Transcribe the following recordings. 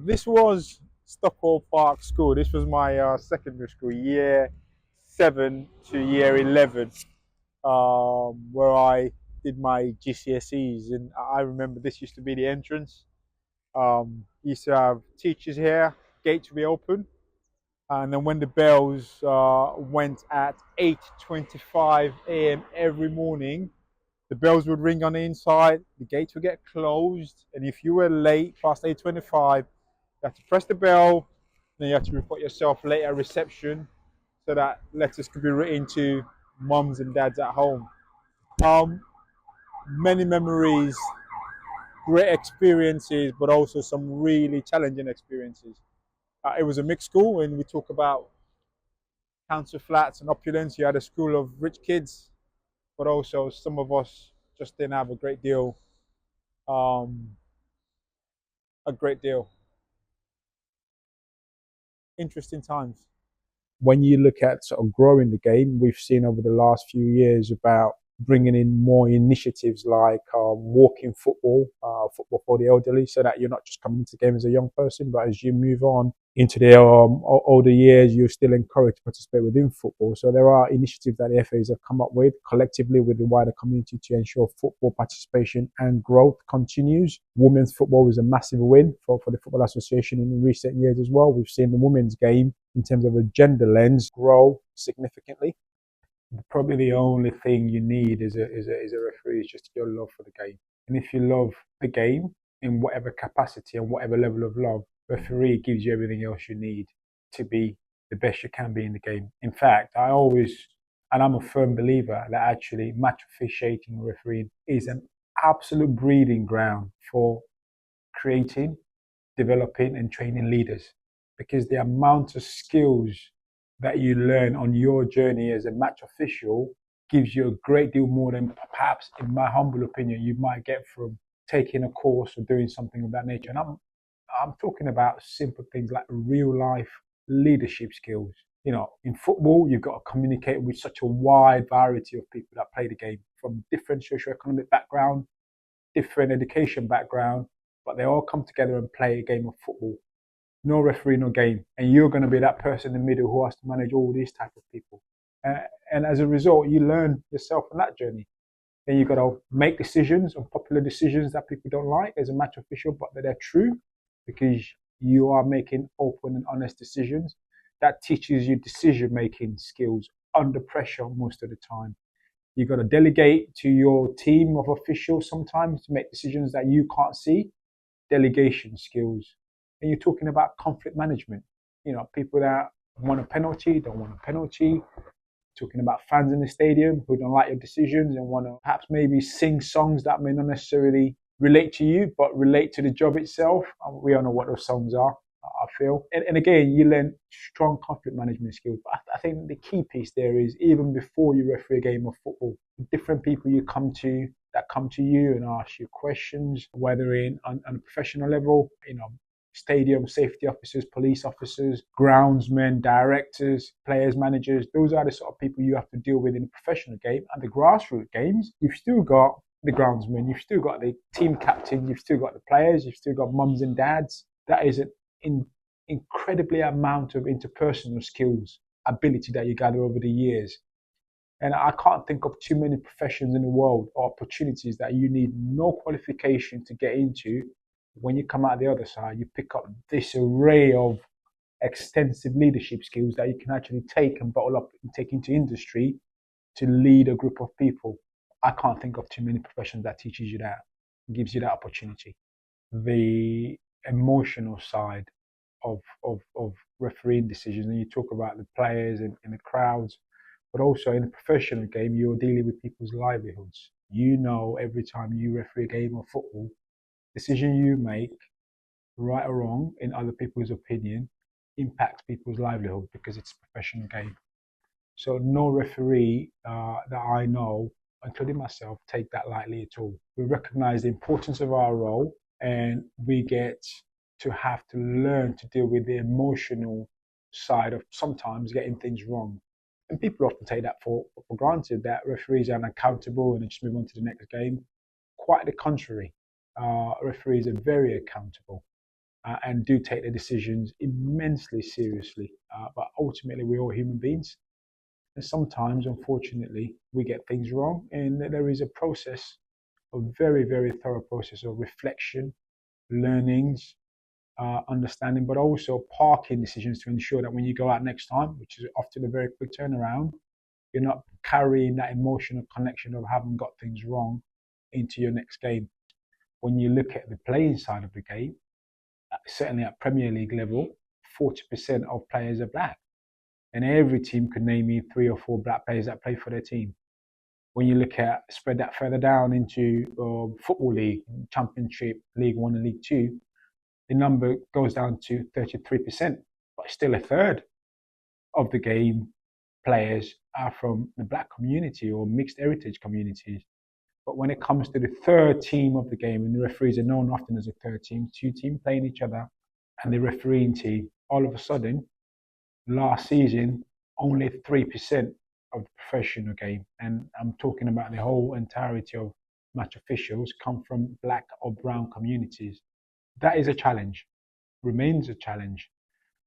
This was Stockwell Park School. This was my secondary school, year 7 to year 11, where I did my GCSEs. And I remember this used to be the entrance. Used to have teachers here, gates would be open. And then when the bells went at 8:25 a.m. every morning, the bells would ring on the inside, the gates would get closed, and if you were late past 8:25, you had to press the bell, then you had to report yourself late at reception so that letters could be written to mums and dads at home. Um, Many memories, great experiences, but also some really challenging experiences. It was a mixed school, and we talk about council flats and opulence. You had a school of rich kids, but also some of us just didn't have um, a great deal. Interesting times. When you look at sort of growing the game, we've seen over the last few years about bringing in more initiatives like walking football, football for the elderly, so that you're not just coming into the game as a young person, but as you move on into the older years, you're still encouraged to participate within football. So there are initiatives that the FAs have come up with collectively with the wider community to ensure football participation and growth continues. Women's football was a massive win for the Football Association in recent years as well. We've seen the women's game in terms of a gender lens grow significantly. Probably the only thing you need is a referee is just your love for the game. And if you love the game in whatever capacity and whatever level of love, referee gives you everything else you need to be the best you can be in the game. In fact, and I'm a firm believer that actually match officiating and refereeing is an absolute breeding ground for creating, developing, and training leaders, because the amount of skills that you learn on your journey as a match official gives you a great deal more than perhaps, in my humble opinion, you might get from taking a course or doing something of that nature. And I'm talking about simple things like real life leadership skills. You know, in football, you've got to communicate with such a wide variety of people that play the game from different socioeconomic background, different education background, but they all come together and play a game of football. No referee, no game, and you're going to be that person in the middle who has to manage all these type of people. And as a result, you learn yourself on that journey. Then you got to make decisions, unpopular decisions that people don't like as a match official, but that they're true because you are making open and honest decisions. That teaches you decision making skills under pressure most of the time. You got to delegate to your team of officials sometimes to make decisions that you can't see. Delegation skills. And you're talking about conflict management. You know, people that want a penalty, don't want a penalty. Talking about fans in the stadium who don't like your decisions and want to perhaps maybe sing songs that may not necessarily relate to you, but relate to the job itself. We all know what those songs are, I feel. And again, you learn strong conflict management skills. But I think the key piece there is even before you referee a game of football, different people you come to that come to you and ask you questions, whether on a professional level, you know, stadium safety officers, police officers, groundsmen, directors, players, managers. Those are the sort of people you have to deal with in the professional game. And the grassroots games, you've still got the groundsmen, you've still got the team captain, you've still got the players, you've still got mums and dads. That is an incredibly amount of interpersonal skills, ability that you gather over the years. And I can't think of too many professions in the world or opportunities that you need no qualification to get into. When you come out the other side, you pick up this array of extensive leadership skills that you can actually take and bottle up and take into industry to lead a group of people. I can't think of too many professions that teaches you that, gives you that opportunity. The emotional side of refereeing decisions, and you talk about the players and the crowds, but also in a professional game, you're dealing with people's livelihoods. You know, every time you referee a game of football, decision you make, right or wrong, in other people's opinion, impacts people's livelihood because it's a professional game. So no referee that I know, including myself, take that lightly at all. We recognize the importance of our role, and we get to have to learn to deal with the emotional side of sometimes getting things wrong. And people often take that for granted, that referees are unaccountable and they just move on to the next game. Quite the contrary. Referees are very accountable. and do take the decisions immensely seriously. But ultimately, we're all human beings. And sometimes, unfortunately, we get things wrong. And there is a process, a very, very thorough process of reflection, learnings, understanding, but also parking decisions to ensure that when you go out next time, which is often a very quick turnaround, you're not carrying that emotional connection of having got things wrong into your next game. When you look at the playing side of the game, certainly at Premier League level, 40% of players are black. And every team could name me 3 or 4 black players that play for their team. When you look at spread that further down into football league, championship, League One and League Two, the number goes down to 33%, but still a third of the game players are from the black community or mixed heritage communities. But when it comes to the third team of the game, and the referees are known often as a third team, 2 teams playing each other, and the refereeing team, all of a sudden, last season, only 3% of the professional game, and I'm talking about the whole entirety of match officials, come from black or brown communities. That is a challenge, remains a challenge.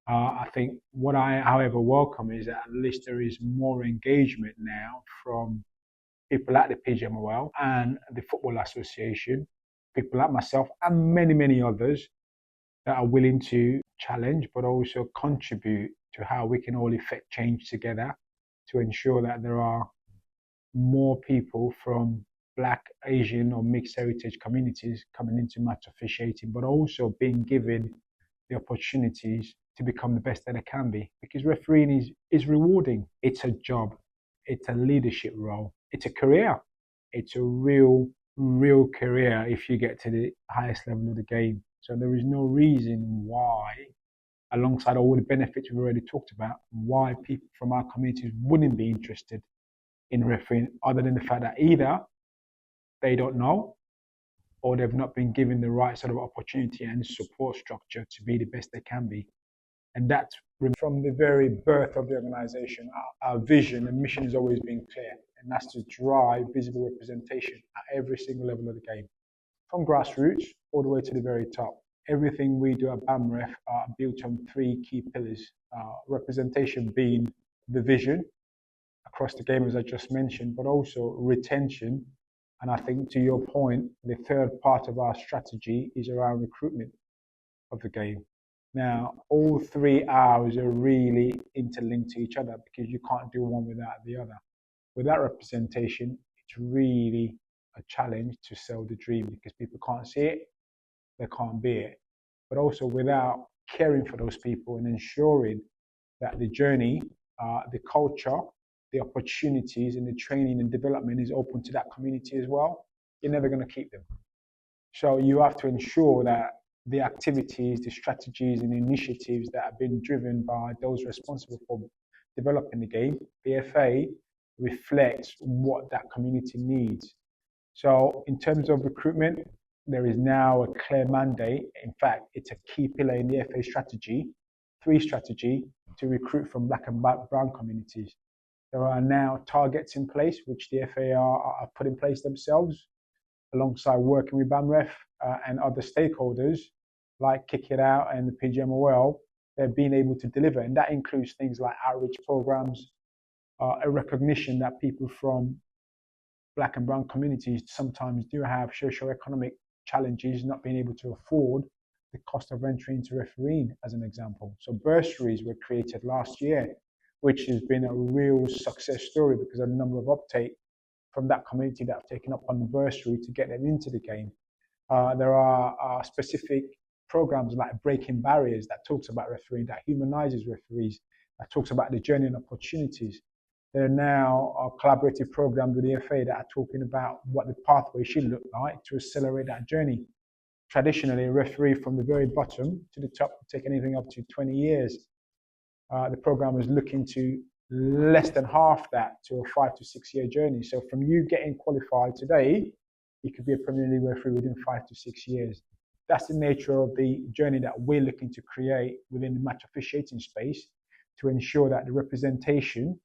I think what I, however, welcome is that at least there is more engagement now from people at the PGMOL and the Football Association, people like myself and many, many others that are willing to challenge but also contribute to how we can all effect change together to ensure that there are more people from Black, Asian, or mixed heritage communities coming into match officiating, but also being given the opportunities to become the best that they can be. Because refereeing is rewarding. It's a job, it's a leadership role, it's a career. It's a real, real career if you get to the highest level of the game. So there is no reason why, alongside all the benefits we've already talked about, why people from our communities wouldn't be interested in refereeing, other than the fact that either they don't know or they've not been given the right sort of opportunity and support structure to be the best they can be. And that's from the very birth of the organization. Our vision and mission has always been clear, and that's to drive visible representation at every single level of the game, from grassroots all the way to the very top. Everything we do at BAMREF are built on 3 key pillars, representation being the vision across the game, as I just mentioned, but also retention. And I think, to your point, the third part of our strategy is around recruitment of the game. Now, all 3 hours are really interlinked to each other because you can't do one without the other. Without representation, it's really a challenge to sell the dream because people can't see it, they can't be it. But also without caring for those people and ensuring that the journey, the culture, the opportunities and the training and development is open to that community as well, you're never going to keep them. So you have to ensure that the activities, the strategies and initiatives that have been driven by those responsible for developing the game, the FA, reflects what that community needs. So in terms of recruitment, there is now a clear mandate. In fact, it's a key pillar in the FA strategy, 3 strategy, to recruit from black and brown communities. There are now targets in place, which the FA are put in place themselves, alongside working with BAMREF and other stakeholders like Kick It Out and the PGMOL. They're being able to deliver, and that includes things like outreach programs, a recognition that people from black and brown communities sometimes do have socioeconomic challenges, not being able to afford the cost of entry into refereeing, as an example. So bursaries were created last year, which has been a real success story because of the number of uptake from that community that have taken up on the bursary to get them into the game. There are specific programs like Breaking Barriers that talks about refereeing, that humanizes referees, that talks about the journey and opportunities. There are now collaborative programs with the FA that are talking about what the pathway should look like to accelerate that journey. Traditionally, a referee from the very bottom to the top would take anything up to 20 years. The program is looking to less than half that, to a 5 to 6 year journey. So from you getting qualified today, you could be a Premier League referee within 5 to 6 years. That's the nature of the journey that we're looking to create within the match officiating space, to ensure that the representation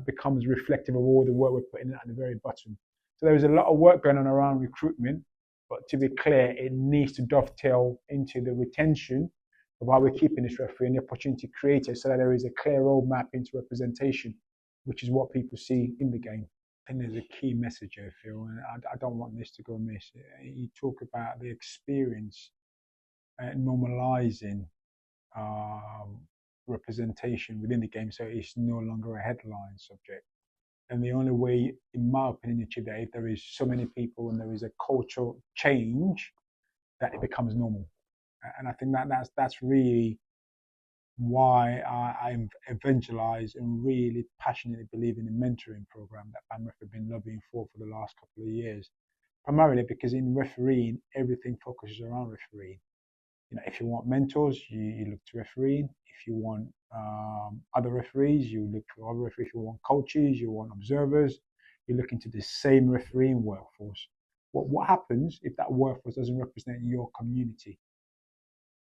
becomes reflective of all the work we're putting in at the very bottom. So there is a lot of work going on around recruitment, But to be clear, it needs to dovetail into the retention of how we're keeping this referee and the opportunity created so that there is a clear roadmap into representation, which is what people see in the game. I think there's a key message here, Phil, and I don't want this to go amiss. You talk about the experience normalizing representation within the game, so it's no longer a headline subject. And the only way, in my opinion, to achieve that, if there is so many people and there is a cultural change, that it becomes normal. And I think that's really why I evangelize and really passionately believe in the mentoring program that BAMREF have been lobbying for the last couple of years. Primarily because in refereeing, everything focuses around refereeing. If you want mentors, you look to refereeing. If you want other referees, you look to other referees. If you want coaches, you want observers, you look into the same refereeing workforce. What happens if that workforce doesn't represent your community?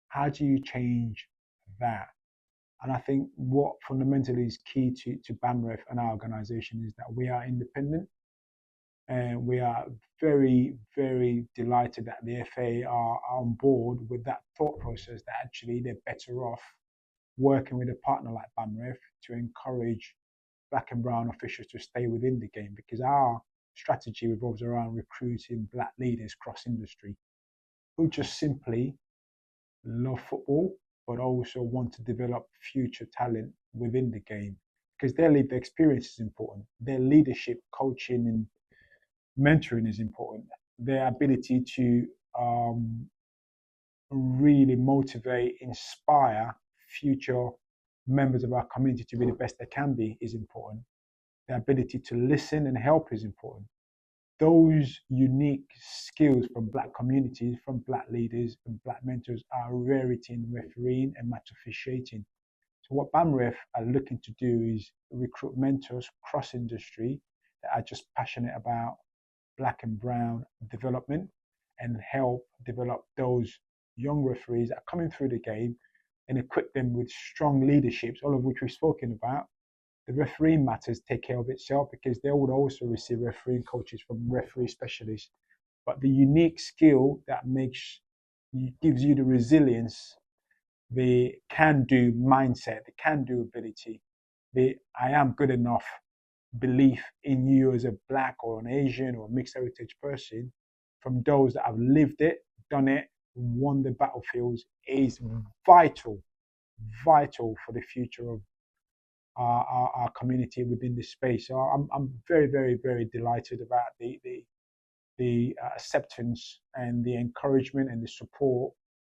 How do you change that? And I think what fundamentally is key to BAMREF and our organization is that we are independent. And we are very, very delighted that the FA are on board with that thought process, that actually they're better off working with a partner like BAMREF to encourage black and brown officials to stay within the game, because our strategy revolves around recruiting black leaders cross industry who just simply love football, but also want to develop future talent within the game, because their lived experience is important. Their leadership, coaching, and mentoring is important. Their ability to really motivate, inspire future members of our community to be the best they can be is important. Their ability to listen and help is important. Those unique skills from black communities, from black leaders and black mentors are a rarity in refereeing and match officiating. So what BAMREF are looking to do is recruit mentors cross industry that are just passionate about black and brown development and help develop those young referees that are coming through the game and equip them with strong leaderships, all of which we've spoken about. The refereeing matters take care of itself because they would also receive refereeing coaches from referee specialists. But the unique skill that gives you the resilience, the can-do mindset, the can-do ability, the I am good enough belief in you as a black or an Asian or mixed heritage person from those that have lived it, done it, won the battlefields is vital for the future of our community within this space. So I'm very, very, very delighted about the acceptance and the encouragement and the support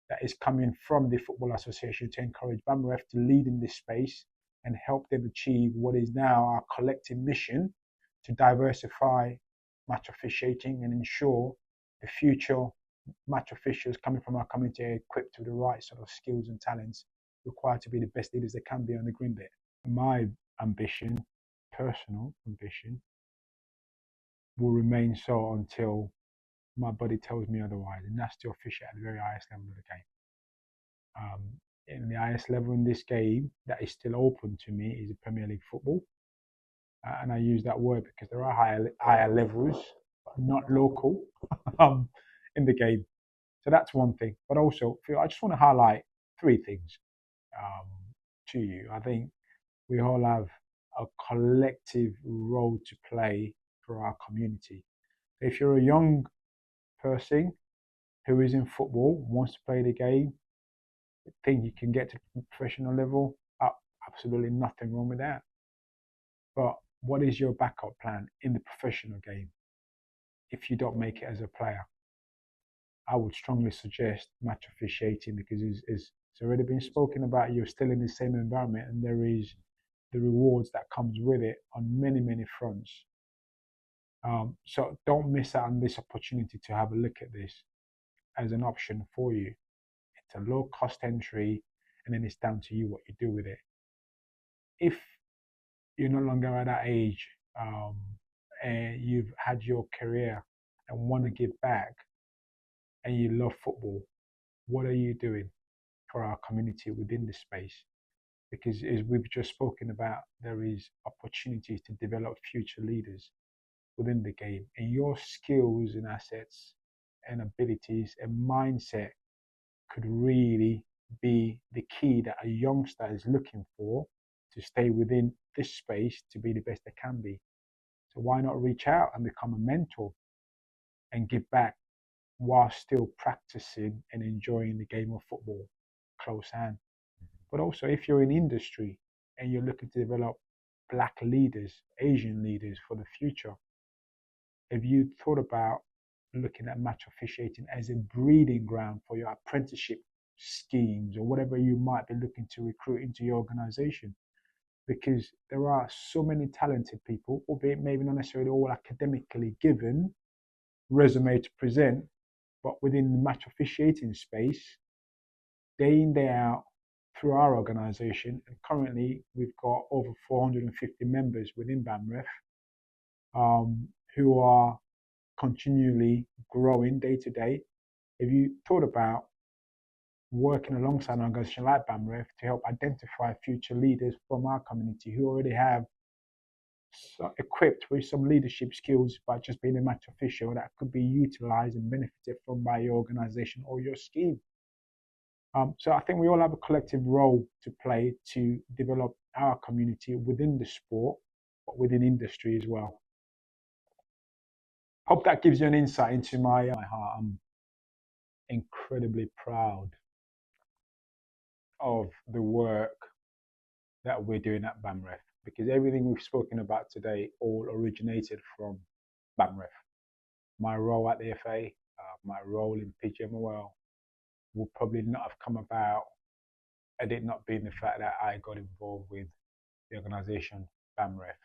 that is coming from the Football Association to encourage BAMREF to lead in this space and help them achieve what is now our collective mission to diversify match officiating and ensure the future match officials coming from our community are equipped with the right sort of skills and talents required to be the best leaders they can be on the green bit. My ambition, personal ambition, will remain so until my body tells me otherwise, and that's to officiate at the very highest level of the game. In the highest level in this game that is still open to me is the Premier League football. And I use that word because there are higher levels, but not local, in the game. So that's one thing. But also, Phil, I just want to highlight three things to you. I think we all have a collective role to play for our community. If you're a young person who is in football, wants to play the game, think you can get to the professional level, absolutely nothing wrong with that. But what is your backup plan in the professional game if you don't make it as a player? I would strongly suggest match officiating because it's already been spoken about. You're still in the same environment and there is the rewards that comes with it on many, many fronts. So don't miss out on this opportunity to have a look at this as an option for you. It's a low cost entry and then it's down to you what you do with it. If you're no longer at that age and you've had your career and want to give back and you love football, what are you doing for our community within this space? Because as we've just spoken about, there is opportunities to develop future leaders within the game, and your skills and assets and abilities and mindset could really be the key that a youngster is looking for to stay within this space to be the best they can be. So why not reach out and become a mentor and give back while still practicing and enjoying the game of football close hand? But also, if you're in industry and you're looking to develop black leaders, Asian leaders for the future, have you thought about looking at match officiating as a breeding ground for your apprenticeship schemes or whatever you might be looking to recruit into your organization? Because there are so many talented people, albeit maybe not necessarily all academically given resume to present, but within the match officiating space, day in, day out, through our organization. And currently, we've got over 450 members within BAMREF who are continually growing day to day. Have you thought about working alongside an organization like BAMREF to help identify future leaders from our community who already have equipped with some leadership skills by just being a match official that could be utilized and benefited from by your organization or your scheme? So I think we all have a collective role to play to develop our community within the sport, but within industry as well. Hope that gives you an insight into my heart. I'm incredibly proud of the work that we're doing at BAMREF because everything we've spoken about today all originated from BAMREF. My role at the FA, my role in PGMOL would probably not have come about had it not been the fact that I got involved with the organization BAMREF.